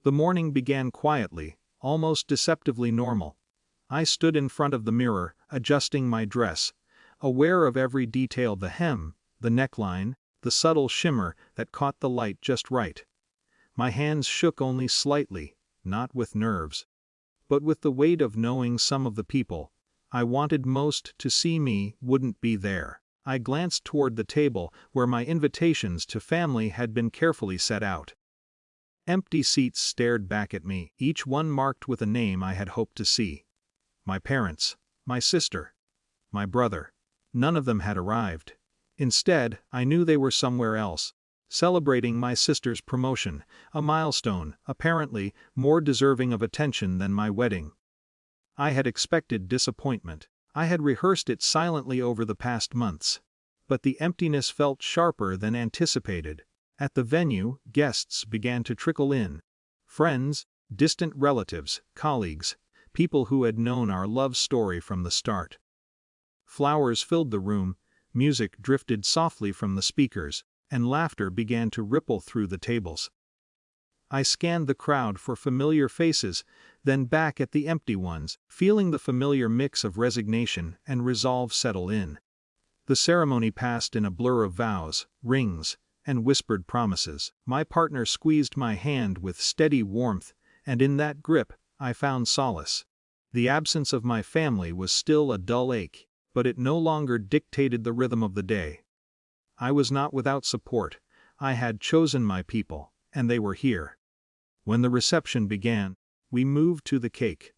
The morning began quietly, almost deceptively normal. I stood in front of the mirror, adjusting my dress, aware of every detail: the hem, the neckline, the subtle shimmer that caught the light just right. My hands shook only slightly, not with nerves, but with the weight of knowing some of the people I wanted most to see me wouldn't be there. I glanced toward the table where my invitations to family had been carefully set out. Empty seats stared back at me, each one marked with a name I had hoped to see. My parents, my sister, my brother. None of them had arrived. Instead, I knew they were somewhere else, celebrating my sister's promotion, a milestone, apparently, more deserving of attention than my wedding. I had expected disappointment. I had rehearsed it silently over the past months. But the emptiness felt sharper than anticipated. At the venue, guests began to trickle in. Friends, distant relatives, colleagues, people who had known our love story from the start. Flowers filled the room, music drifted softly from the speakers, and laughter began to ripple through the tables. I scanned the crowd for familiar faces, then back at the empty ones, feeling the familiar mix of resignation and resolve settle in. The ceremony passed in a blur of vows, rings, and whispered promises. My partner squeezed my hand with steady warmth, and in that grip, I found solace. The absence of my family was still a dull ache, but it no longer dictated the rhythm of the day. I was not without support. I had chosen my people, and they were here. When the reception began, we moved to the cake.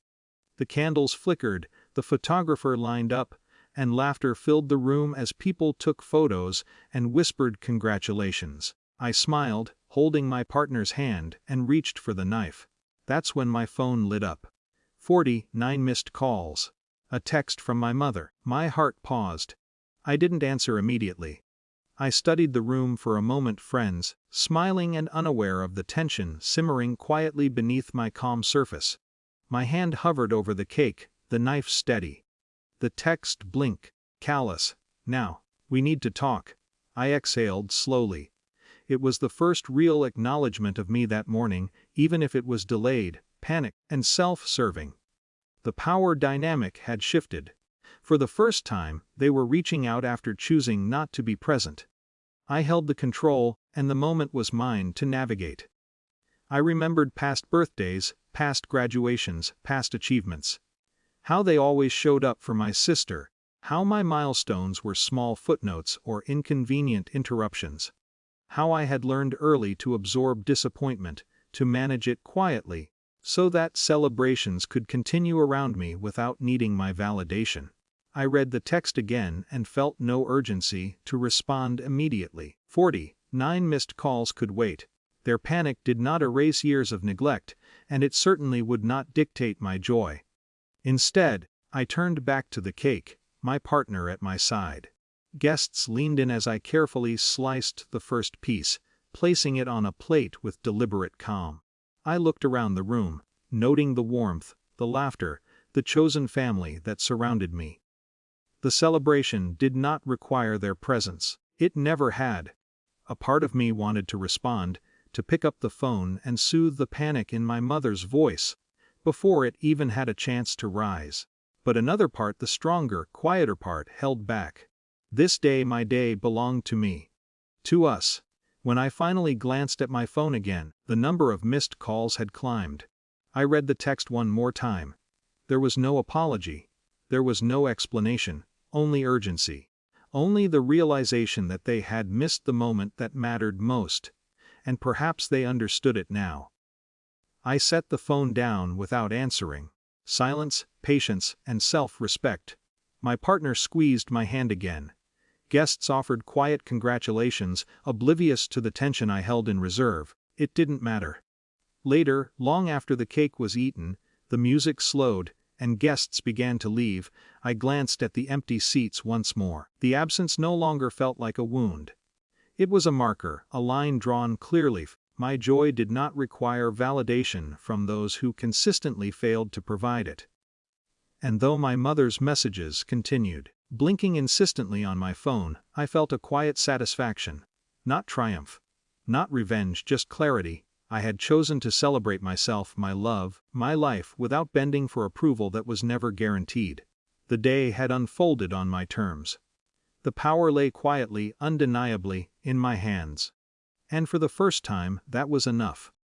The candles flickered, the photographer lined up, and laughter filled the room as people took photos and whispered congratulations. I smiled, holding my partner's hand, and reached for the knife. That's when my phone lit up. 49 missed calls. A text from my mother. My heart paused. I didn't answer immediately. I studied the room for a moment, friends, smiling and unaware of the tension simmering quietly beneath my calm surface. My hand hovered over the cake, the knife steady. The text blink, callous. Now, we need to talk. I exhaled slowly. It was the first real acknowledgement of me that morning, even if it was delayed, panicked, and self-serving. The power dynamic had shifted. For the first time, they were reaching out after choosing not to be present. I held the control, and the moment was mine to navigate. I remembered past birthdays, past graduations, past achievements. How they always showed up for my sister, how my milestones were small footnotes or inconvenient interruptions. How I had learned early to absorb disappointment, to manage it quietly, so that celebrations could continue around me without needing my validation. I read the text again and felt no urgency to respond immediately. 49 missed calls could wait. Their panic did not erase years of neglect, and it certainly would not dictate my joy. Instead, I turned back to the cake, my partner at my side. Guests leaned in as I carefully sliced the first piece, placing it on a plate with deliberate calm. I looked around the room, noting the warmth, the laughter, the chosen family that surrounded me. The celebration did not require their presence. It never had. A part of me wanted to respond, to pick up the phone and soothe the panic in my mother's voice, before it even had a chance to rise. But another part, the stronger, quieter part, held back. This day, my day, belonged to me. To us. When I finally glanced at my phone again, the number of missed calls had climbed. I read the text one more time. There was no apology. There was no explanation, only urgency. Only the realization that they had missed the moment that mattered most. And perhaps they understood it now. I set the phone down without answering. Silence, patience, and self-respect. My partner squeezed my hand again. Guests offered quiet congratulations, oblivious to the tension I held in reserve. It didn't matter. Later, long after the cake was eaten, the music slowed, and guests began to leave. I glanced at the empty seats once more. The absence no longer felt like a wound. It was a marker, a line drawn clearly. My joy did not require validation from those who consistently failed to provide it. And though my mother's messages continued, blinking insistently on my phone, I felt a quiet satisfaction. Not triumph. Not revenge, just clarity. I had chosen to celebrate myself, my love, my life without bending for approval that was never guaranteed. The day had unfolded on my terms. The power lay quietly, undeniably, in my hands. And for the first time, that was enough.